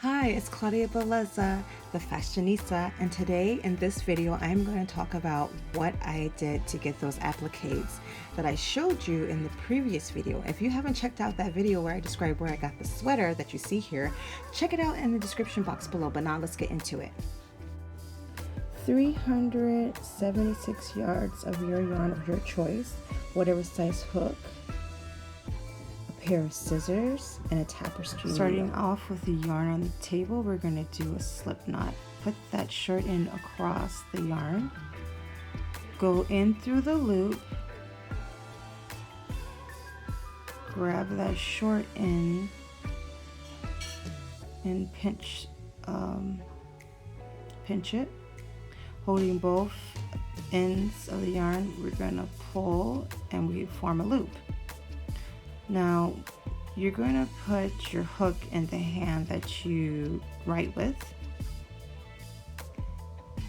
Hi, it's Claudia Beleza, the fashionista, and today in this video I'm going to talk about what I did to get those appliques that I showed you in the previous video. If you haven't checked out that video where I described where I got the sweater that you see here, check it out in the description box below, but now let's get into it. 376 yards of your yarn of your choice, whatever size hook, pair of scissors, and a tapestry. Starting off with the yarn on the table, we're going to do a slip knot. Put that short end across the yarn, go in through the loop, grab that short end and pinch it. Holding both ends of the yarn, we're going to pull and we form a loop. Now you're going to put your hook in the hand that you write with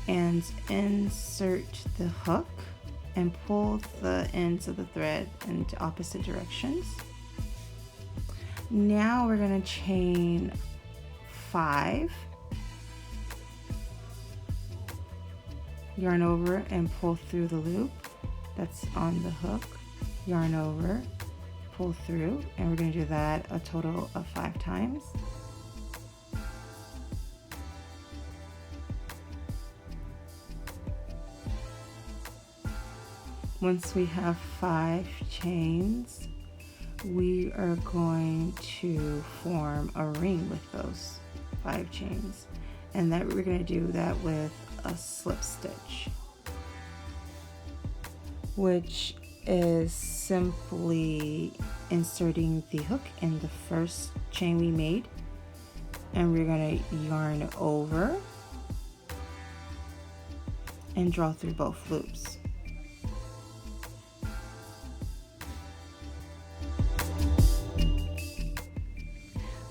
and insert the hook and pull the ends of the thread into opposite directions. Now we're going to chain 5, yarn over and pull through the loop that's on the hook, yarn over, pull through, and we're going to do that a total of 5 times. Once we have 5 chains, we are going to form a ring with those 5 chains, and that we're going to do that with a slip stitch, which is simply inserting the hook in the first chain we made, and we're going to yarn over and draw through both loops.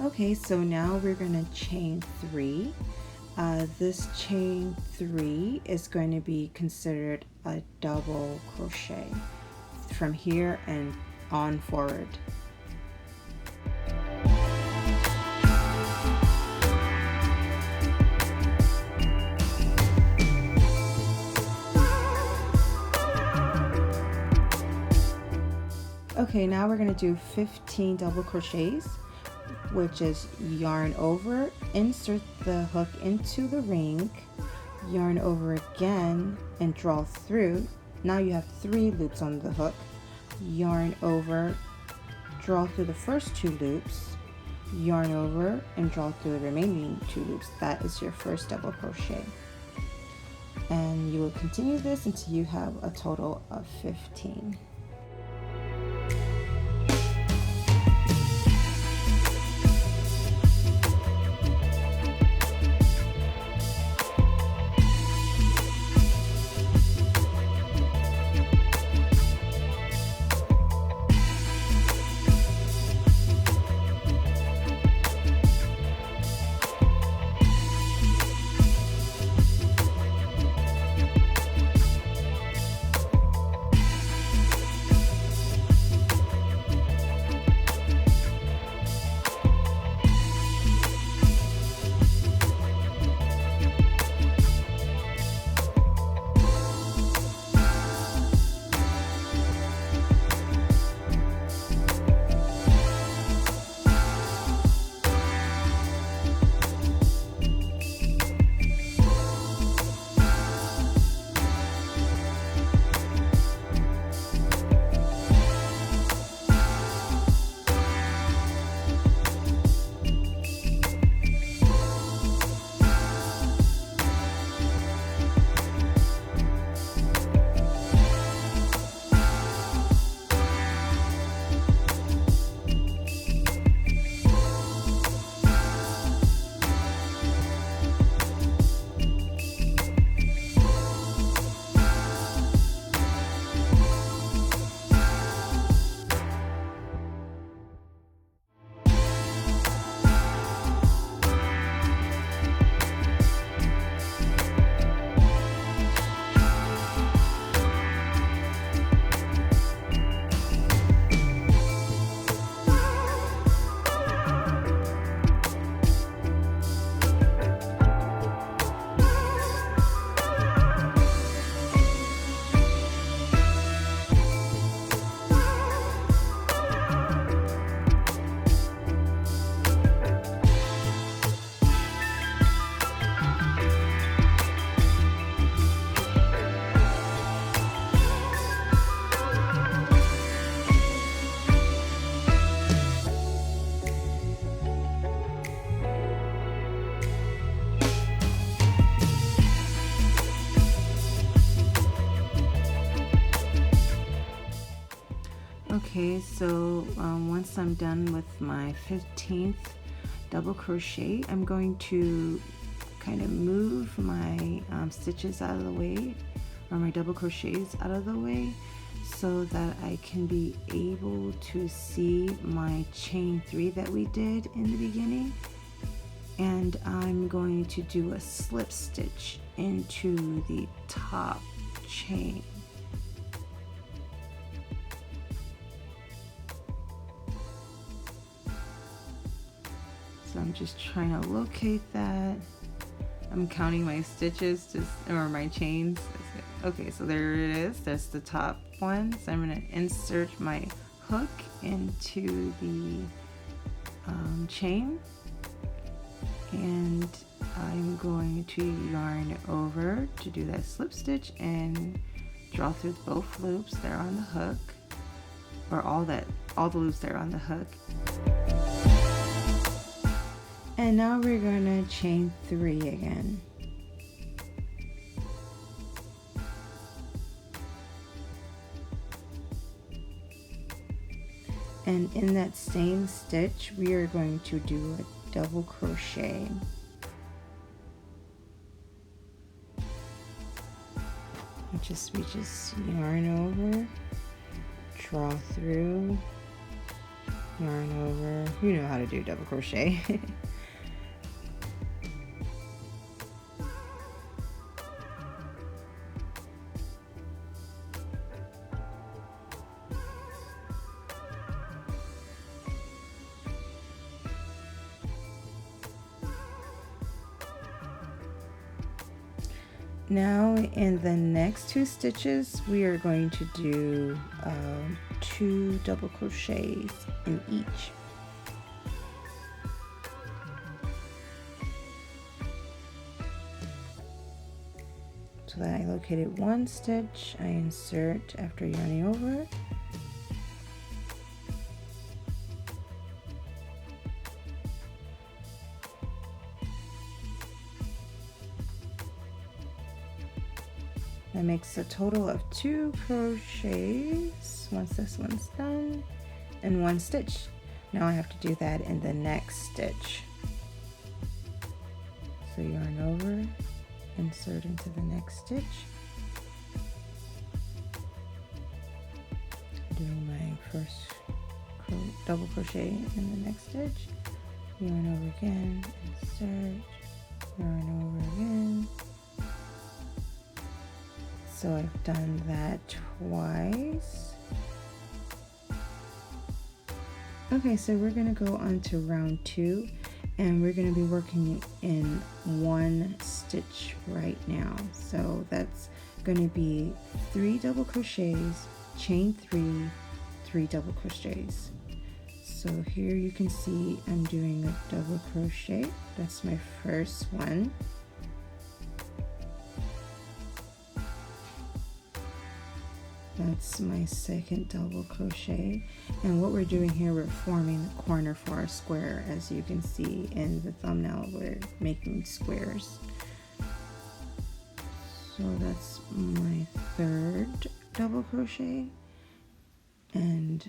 Okay, so now we're going to chain 3. This chain 3 is going to be considered a double crochet from here and on forward. Okay, now we're going to do 15 double crochets, which is yarn over, insert the hook into the ring, yarn over again and draw through. Now you have 3 loops on the hook, yarn over, draw through the first 2 loops, yarn over and draw through the remaining 2 loops. That is your first double crochet. And you will continue this until you have a total of 15. Okay, so once I'm done with my 15th double crochet, I'm going to kind of move my stitches out of the way, or my double crochets out of the way, so that I can be able to see my chain 3 that we did in the beginning. And I'm going to do a slip stitch into the top chain. So I'm just trying to locate that. I'm counting my stitches, or my chains. Okay, so there it is. That's the top one. So I'm going to insert my hook into the chain, and I'm going to yarn over to do that slip stitch and draw through both loops there on the hook, or all the loops there on the hook. And now we're going to chain 3 again. And in that same stitch, we are going to do a double crochet. We just yarn over, draw through, yarn over. You know how to do double crochet. Now in the next 2 stitches, we are going to do 2 double crochets in each. So that I located 1 stitch, I insert after yarning over. That makes a total of 2 crochets once this one's done, and 1 stitch. Now I have to do that in the next stitch. So yarn over, insert into the next stitch. Doing my first double crochet in the next stitch. Yarn over again, insert, yarn over again. So I've done that twice. Okay, so we're gonna go on to round 2, and we're gonna be working in 1 stitch right now. So that's gonna be 3 double crochets, chain 3, 3 double crochets. So here you can see I'm doing a double crochet. That's my first one. That's my second double crochet, and what we're doing here, we're forming the corner for our square. As you can see in the thumbnail, we're making squares. So that's my third double crochet, and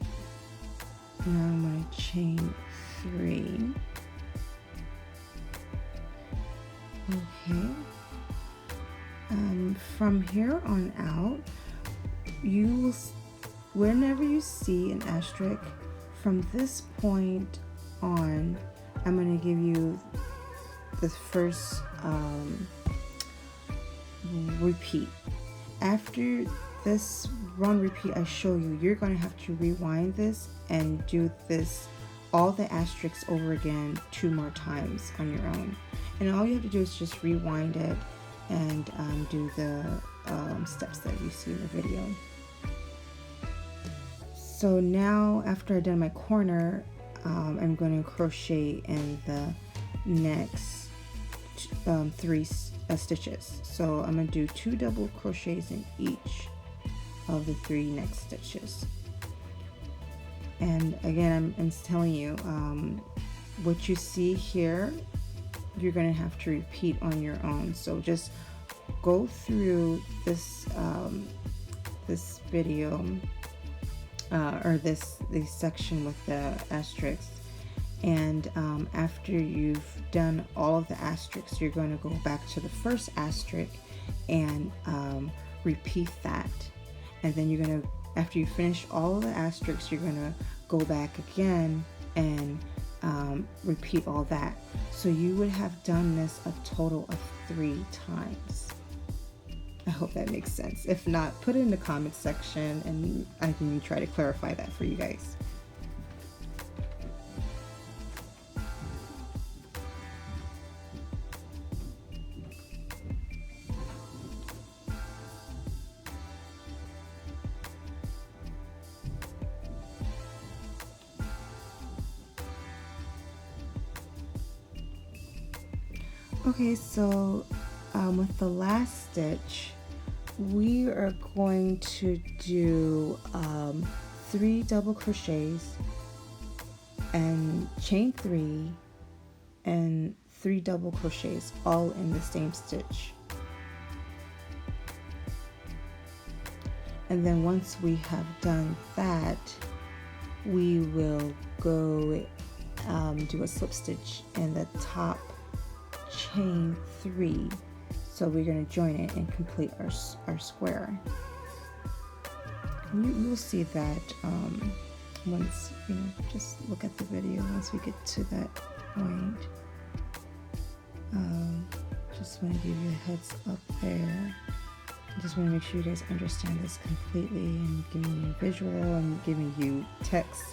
now I'm going to chain 3. Okay, from here on out, you will, whenever you see an asterisk from this point on, I'm going to give you the first repeat. After this one repeat I show you, you're going to have to rewind this and do this, all the asterisks over again 2 more times on your own. And all you have to do is just rewind it and do the steps that you see in the video. So now after I've done my corner, I'm going to crochet in the next 3 stitches. So I'm going to do 2 double crochets in each of the 3 next stitches. And again, I'm telling you, what you see here, you're going to have to repeat on your own. So just go through this this video or this section with the asterisks. And after you've done all of the asterisks, you're going to go back to the first asterisk and repeat that. And then you're going to, after you finish all of the asterisks, you're going to go back again and repeat all that. So you would have done this a total of 3 times. I hope that makes sense. If not, put it in the comment section and I can try to clarify that for you guys. Okay, so with the last stitch, we are going to do 3 double crochets and chain 3 and 3 double crochets all in the same stitch. And then once we have done that, we will go do a slip stitch in the top chain 3. So we're going to join it and complete our square. You'll see that once, just look at the video once we get to that point. Just want to give you a heads up there. I just want to make sure you guys understand this completely and giving you visual and giving you text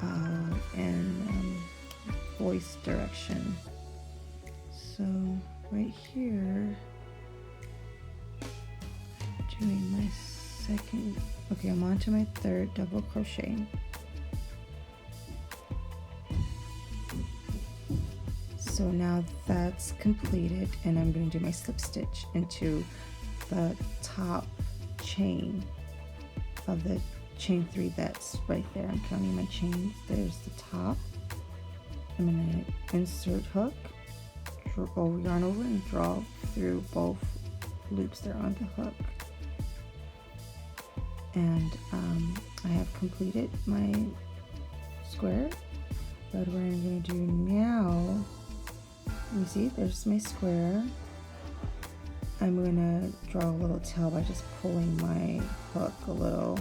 and voice direction. So right here, doing my second, okay, I'm on to my 3rd double crochet. So now that's completed, and I'm going to do my slip stitch into the top chain of the chain 3 that's right there. I'm counting my chains. There's the top. I'm going to insert hook, yarn over and draw through both loops there on the hook. And I have completed my square. But what I'm going to do now, you see there's my square. I'm going to draw a little tail by just pulling my hook a little.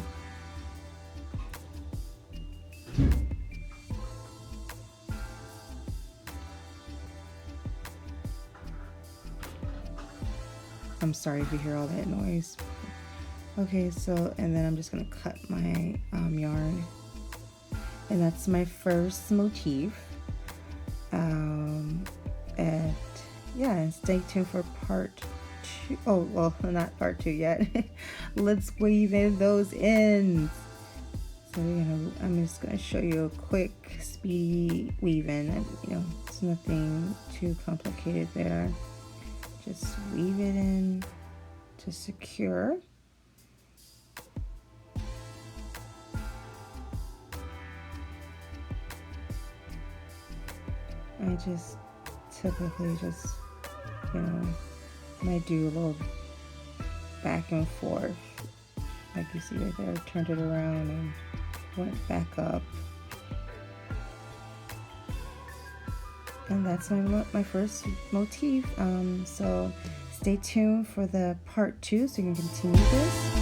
I'm sorry if you hear all that noise. Okay, so, and then I'm just going to cut my yarn. And that's my first motif. And yeah, stay tuned for part 2. Oh, well, not part 2 yet. Let's weave in those ends. So I'm just gonna show you a quick, speedy weave in. It's nothing too complicated there. Just weave it in to secure. I just typically just, might do a little back and forth. Like you see right there, I turned it around and went back up. And that's my first motif. So stay tuned for the part 2 so you can continue this.